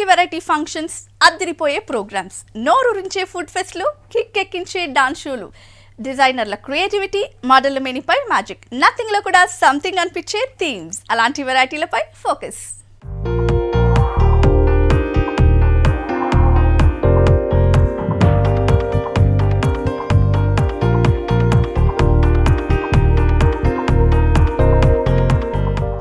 Variety functions, అద్దరిపోయే programmes, నోరూరించే food ఫెస్ట్లు, కిక్కెక్కించే డాన్స్ షోలు, డిజైనర్ల క్రియేటివిటీ, మోడళ్ల మెనీపై మ్యాజిక్, నథింగ్ లో కూడా సంథింగ్ అనిపించే థీమ్స్, అలాంటి వెరైటీలపై ఫోకస్.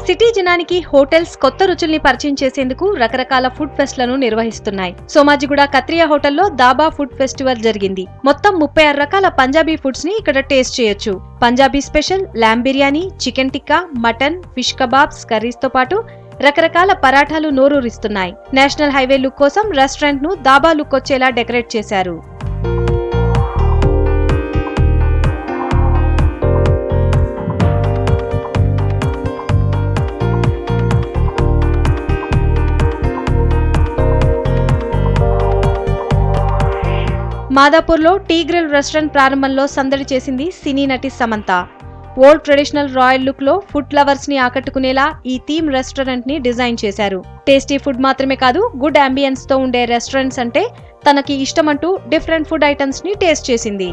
సిటీ జనానికి హోటల్స్ కొత్త రుచుల్ని పరిచయం చేసేందుకు రకరకాల ఫుడ్ ఫెస్ట్లను నిర్వహిస్తున్నాయి. సోమాజిగూడ కత్రియా హోటల్లో దాబా ఫుడ్ ఫెస్టివల్ జరిగింది. మొత్తం 36 రకాల పంజాబీ ఫుడ్స్ ని ఇక్కడ టేస్ట్ చేయొచ్చు. Punjabi special lamb biryani, chicken tikka, mutton, fish kebabs, curries తో పాటు రకరకాల పరాఠాలు నోరూరిస్తున్నాయి. నేషనల్ హైవే లుక్ కోసం రెస్టారెంట్ ను దాబా లుక్ వచ్చేలా డెకరేట్ చేశారు. మాదాపూర్లో టీ గ్రిల్ రెస్టారెంట్ ప్రారంభంలో సందడి చేసింది సినీ నటి Samantha. Old traditional royal look లో ఫుడ్ లవర్స్ ని ఆకట్టుకునేలా ఈ థీమ్ రెస్టారెంట్ ని డిజైన్ చేశారు. టేస్టీ ఫుడ్ మాత్రమే కాదు, గుడ్ అంబియన్స్ తో ఉండే రెస్టారెంట్స్ అంటే తనకి ఇష్టమంటూ డిఫరెంట్ ఫుడ్ ఐటమ్స్ ని టేస్ట్ చేసింది.